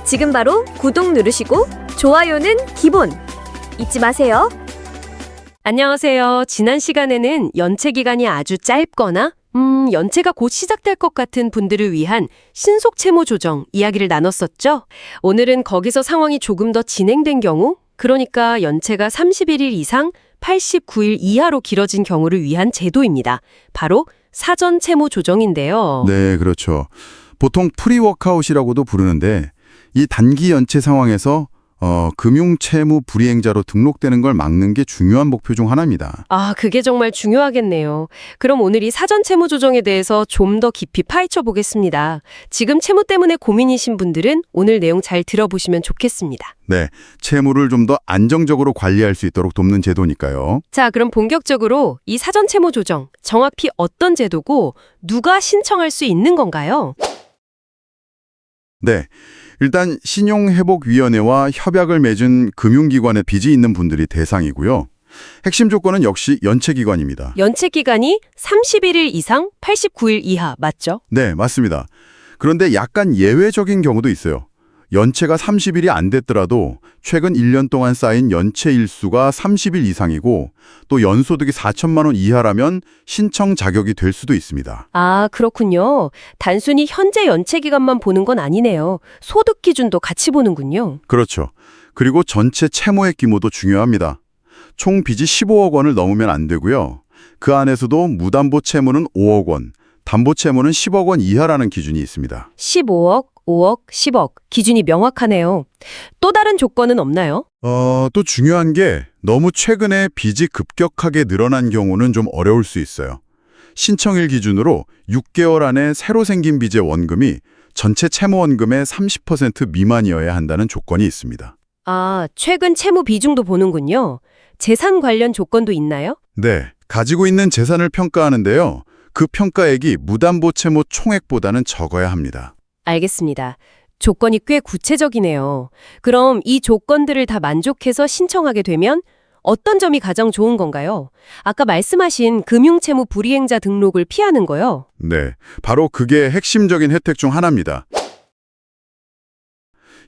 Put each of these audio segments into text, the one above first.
지금 바로 구독 누르시고 좋아요는 기본 잊지 마세요. 안녕하세요. 지난 시간에는 연체 기간이 아주 짧거나 연체가 곧 시작될 것 같은 분들을 위한 신속 채무 조정 이야기를 나눴었죠. 오늘은 거기서 상황이 조금 더 진행된 경우, 그러니까 연체가 31일 이상 89일 이하로 길어진 경우를 위한 제도입니다. 바로 사전 채무 조정인데요. 네, 그렇죠. 보통 프리워크아웃이라고도 부르는데 이 단기 연체 상황에서 금융채무 불이행자로 등록되는 걸 막는 게 중요한 목표 중 하나입니다. 그게 정말 중요하겠네요. 그럼 오늘 이 사전 채무 조정에 대해서 좀 더 깊이 파헤쳐 보겠습니다. 지금 채무 때문에 고민이신 분들은 오늘 내용 잘 들어보시면 좋겠습니다. 네, 채무를 좀 더 안정적으로 관리할 수 있도록 돕는 제도니까요. 자, 그럼 본격적으로 이 사전 채무 조정, 정확히 어떤 제도고 누가 신청할 수 있는 건가요? 네, 일단 신용회복위원회와 협약을 맺은 금융기관에 빚이 있는 분들이 대상이고요. 핵심 조건은 역시 연체기관입니다. 연체 기간이 31일 이상 89일 이하 맞죠? 네, 맞습니다. 그런데 약간 예외적인 경우도 있어요. 연체가 30일이 안 됐더라도 최근 1년 동안 쌓인 연체 일수가 30일 이상이고 또 연소득이 4천만 원 이하라면 신청 자격이 될 수도 있습니다. 그렇군요. 단순히 현재 연체 기간만 보는 건 아니네요. 소득 기준도 같이 보는군요. 그렇죠. 그리고 전체 채무액 규모도 중요합니다. 총 빚이 15억 원을 넘으면 안 되고요. 그 안에서도 무담보 채무는 5억 원, 담보 채무는 10억 원 이하라는 기준이 있습니다. 15억, 5억, 10억. 기준이 명확하네요. 또 다른 조건은 없나요? 또 중요한 게 너무 최근에 빚이 급격하게 늘어난 경우는 좀 어려울 수 있어요. 신청일 기준으로 6개월 안에 새로 생긴 빚의 원금이 전체 채무 원금의 30% 미만이어야 한다는 조건이 있습니다. 최근 채무 비중도 보는군요. 재산 관련 조건도 있나요? 네, 가지고 있는 재산을 평가하는데요. 그 평가액이 무담보 채무 총액보다는 적어야 합니다. 알겠습니다. 조건이 꽤 구체적이네요. 그럼 이 조건들을 다 만족해서 신청하게 되면 어떤 점이 가장 좋은 건가요? 아까 말씀하신 금융채무 불이행자 등록을 피하는 거요? 네, 바로 그게 핵심적인 혜택 중 하나입니다.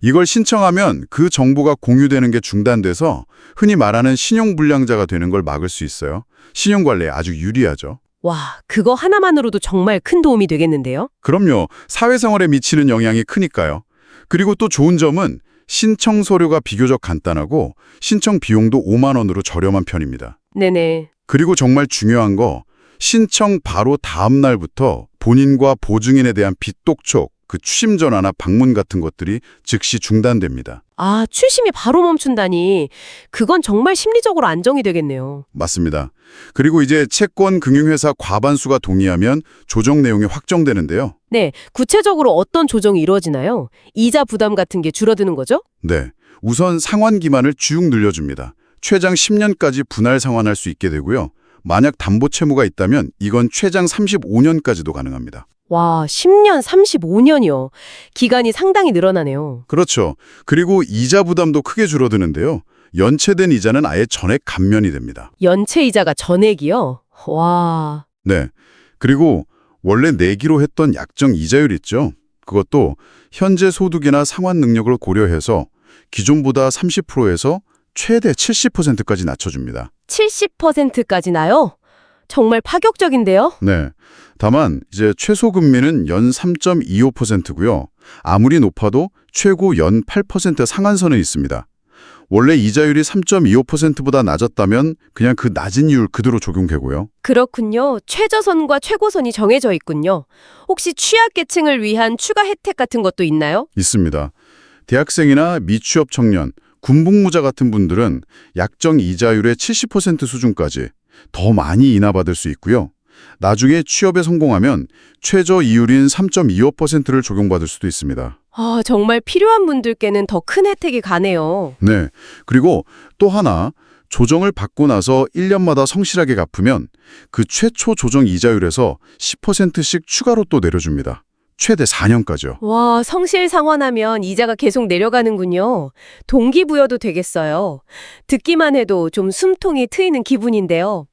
이걸 신청하면 그 정보가 공유되는 게 중단돼서 흔히 말하는 신용불량자가 되는 걸 막을 수 있어요. 신용관리에 아주 유리하죠. 와, 그거 하나만으로도 정말 큰 도움이 되겠는데요? 그럼요. 사회생활에 미치는 영향이 크니까요. 그리고 또 좋은 점은 신청 서류가 비교적 간단하고 신청 비용도 5만 원으로 저렴한 편입니다. 네네. 그리고 정말 중요한 거, 신청 바로 다음 날부터 본인과 보증인에 대한 빚독촉, 그 추심 전화나 방문 같은 것들이 즉시 중단됩니다. 추심이 바로 멈춘다니. 그건 정말 심리적으로 안정이 되겠네요. 맞습니다. 그리고 이제 채권 금융회사 과반수가 동의하면 조정 내용이 확정되는데요. 네, 구체적으로 어떤 조정이 이루어지나요? 이자 부담 같은 게 줄어드는 거죠? 네, 우선 상환 기만을 쭉 늘려줍니다. 최장 10년까지 분할 상환할 수 있게 되고요. 만약 담보 채무가 있다면 이건 최장 35년까지도 가능합니다. 와, 10년, 35년이요. 기간이 상당히 늘어나네요. 그렇죠. 그리고 이자 부담도 크게 줄어드는데요. 연체된 이자는 아예 전액 감면이 됩니다. 연체 이자가 전액이요? 와. 네. 그리고 원래 내기로 했던 약정 이자율 있죠? 그것도 현재 소득이나 상환 능력을 고려해서 기존보다 30%에서 최대 70%까지 낮춰줍니다. 70%까지 나요? 정말 파격적인데요? 네. 다만 이제 최소 금리는 연 3.25%고요. 아무리 높아도 최고 연 8% 상한선은 있습니다. 원래 이자율이 3.25%보다 낮았다면 그냥 그 낮은 이율 그대로 적용되고요. 그렇군요. 최저선과 최고선이 정해져 있군요. 혹시 취약계층을 위한 추가 혜택 같은 것도 있나요? 있습니다. 대학생이나 미취업 청년, 군복무자 같은 분들은 약정 이자율의 70% 수준까지 더 많이 인하받을 수 있고요. 나중에 취업에 성공하면 최저 이율인 3.25%를 적용받을 수도 있습니다. 정말 필요한 분들께는 더 큰 혜택이 가네요. 네. 그리고 또 하나, 조정을 받고 나서 1년마다 성실하게 갚으면 그 최초 조정 이자율에서 10%씩 추가로 또 내려줍니다. 최대 4년까지요. 와, 성실 상환하면 이자가 계속 내려가는군요. 동기부여도 되겠어요. 듣기만 해도 좀 숨통이 트이는 기분인데요.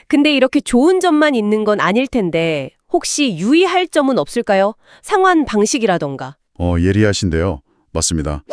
근데 이렇게 좋은 점만 있는 건 아닐 텐데 혹시 유의할 점은 없을까요? 상환 방식이라던가. 예리하신데요. 맞습니다.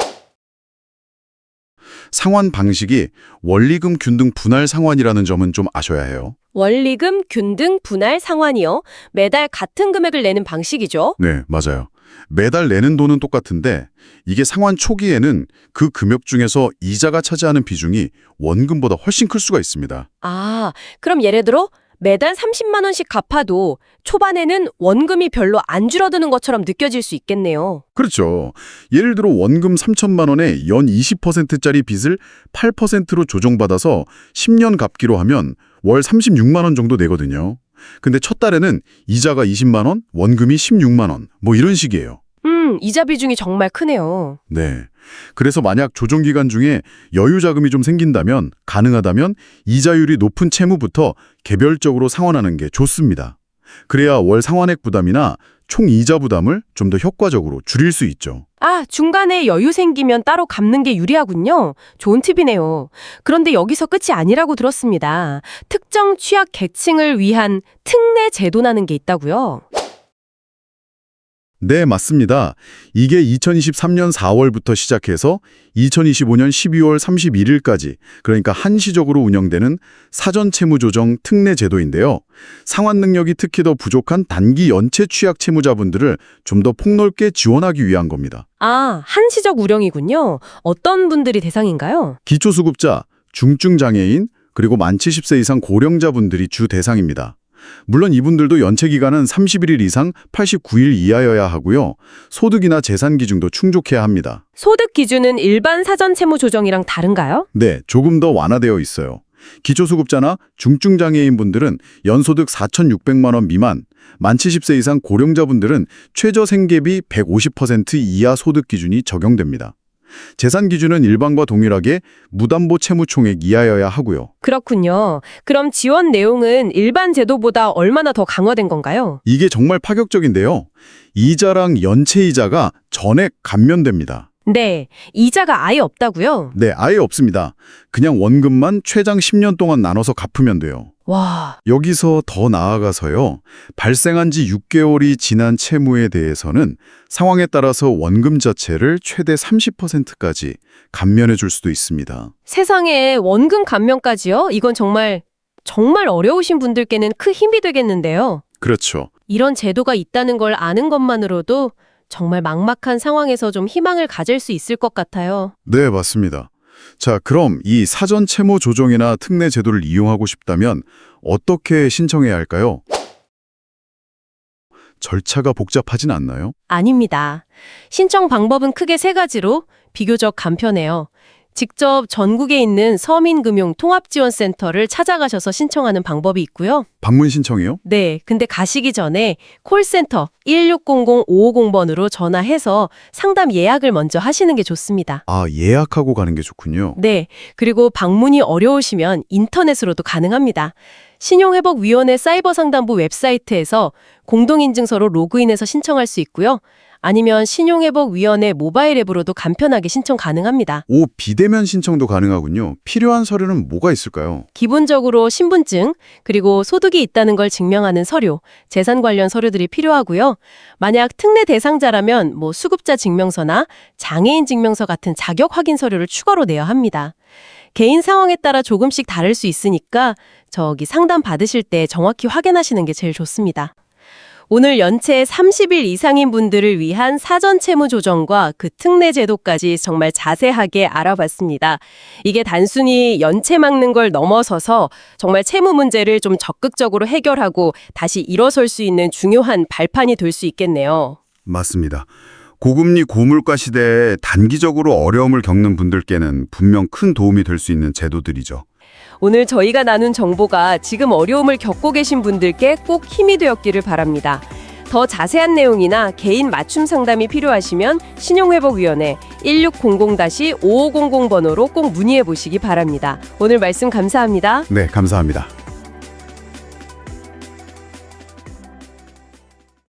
상환 방식이 원리금 균등 분할 상환이라는 점은 좀 아셔야 해요. 원리금, 균등, 분할, 상환이요. 매달 같은 금액을 내는 방식이죠. 네, 맞아요. 매달 내는 돈은 똑같은데 이게 상환 초기에는 그 금액 중에서 이자가 차지하는 비중이 원금보다 훨씬 클 수가 있습니다. 아, 그럼 예를 들어 매달 30만 원씩 갚아도 초반에는 원금이 별로 안 줄어드는 것처럼 느껴질 수 있겠네요. 그렇죠. 예를 들어 원금 3천만 원에 연 20%짜리 빚을 8%로 조정받아서 10년 갚기로 하면 월 36만 원 정도 내거든요. 근데 첫 달에는 이자가 20만 원, 원금이 16만 원, 뭐 이런 식이에요. 이자 비중이 정말 크네요. 네. 그래서 만약 조정 기간 중에 여유 자금이 좀 생긴다면, 가능하다면 이자율이 높은 채무부터 개별적으로 상환하는 게 좋습니다. 그래야 월 상환액 부담이나 총 이자 부담을 좀 더 효과적으로 줄일 수 있죠. 아, 중간에 여유 생기면 따로 갚는 게 유리하군요. 좋은 팁이네요. 그런데 여기서 끝이 아니라고 들었습니다. 특정 취약 계층을 위한 특례 제도라는 게 있다고요? 네, 맞습니다. 이게 2023년 4월부터 시작해서 2025년 12월 31일까지, 그러니까 한시적으로 운영되는 사전채무조정 특례 제도인데요. 상환 능력이 특히 더 부족한 단기 연체 취약 채무자분들을 좀 더 폭넓게 지원하기 위한 겁니다. 아, 한시적 우령이군요. 어떤 분들이 대상인가요? 기초수급자, 중증장애인, 그리고 만 70세 이상 고령자분들이 주 대상입니다. 물론 이분들도 연체 기간은 31일 이상 89일 이하여야 하고요. 소득이나 재산 기준도 충족해야 합니다. 소득 기준은 일반 사전 채무 조정이랑 다른가요? 네, 조금 더 완화되어 있어요. 기초수급자나 중증장애인 분들은 연소득 4,600만 원 미만, 만 70세 이상 고령자분들은 최저 생계비 150% 이하 소득 기준이 적용됩니다. 재산 기준은 일반과 동일하게 무담보 채무 총액 이하여야 하고요. 그렇군요. 그럼 지원 내용은 일반 제도보다 얼마나 더 강화된 건가요? 이게 정말 파격적인데요. 이자랑 연체 이자가 전액 감면됩니다. 네, 이자가 아예 없다고요? 네, 아예 없습니다. 그냥 원금만 최장 10년 동안 나눠서 갚으면 돼요. 와, 여기서 더 나아가서요. 발생한 지 6개월이 지난 채무에 대해서는 상황에 따라서 원금 자체를 최대 30%까지 감면해 줄 수도 있습니다. 세상에 원금 감면까지요? 이건 정말 어려우신 분들께는 큰 힘이 되겠는데요. 그렇죠. 이런 제도가 있다는 걸 아는 것만으로도 정말 막막한 상황에서 좀 희망을 가질 수 있을 것 같아요. 네, 맞습니다. 자, 그럼 이 사전 채무 조정이나 특례 제도를 이용하고 싶다면 어떻게 신청해야 할까요? 절차가 복잡하진 않나요? 아닙니다. 신청 방법은 크게 3가지로 비교적 간편해요. 직접 전국에 있는 서민금융통합지원센터를 찾아가셔서 신청하는 방법이 있고요. 방문 신청이요? 네, 근데 가시기 전에 콜센터 1600-550번으로 전화해서 상담 예약을 먼저 하시는 게 좋습니다. 아, 예약하고 가는 게 좋군요. 네, 그리고 방문이 어려우시면 인터넷으로도 가능합니다. 신용회복위원회 사이버상담부 웹사이트에서 공동인증서로 로그인해서 신청할 수 있고요. 아니면 신용회복위원회 모바일 앱으로도 간편하게 신청 가능합니다. 오, 비대면 신청도 가능하군요. 필요한 서류는 뭐가 있을까요? 기본적으로 신분증, 그리고 소득이 있다는 걸 증명하는 서류, 재산 관련 서류들이 필요하고요. 만약 특례 대상자라면 수급자 증명서나 장애인 증명서 같은 자격 확인 서류를 추가로 내야 합니다. 개인 상황에 따라 조금씩 다를 수 있으니까 상담 받으실 때 정확히 확인하시는 게 제일 좋습니다. 오늘 연체 30일 이상인 분들을 위한 사전 채무 조정과 그 특례 제도까지 정말 자세하게 알아봤습니다. 이게 단순히 연체 막는 걸 넘어서서 정말 채무 문제를 좀 적극적으로 해결하고 다시 일어설 수 있는 중요한 발판이 될 수 있겠네요. 맞습니다. 고금리 고물가 시대에 단기적으로 어려움을 겪는 분들께는 분명 큰 도움이 될 수 있는 제도들이죠. 오늘 저희가 나눈 정보가 지금 어려움을 겪고 계신 분들께 꼭 힘이 되었기를 바랍니다. 더 자세한 내용이나 개인 맞춤 상담이 필요하시면 신용회복위원회 1600-5500번호로 꼭 문의해 보시기 바랍니다. 오늘 말씀 감사합니다. 네, 감사합니다.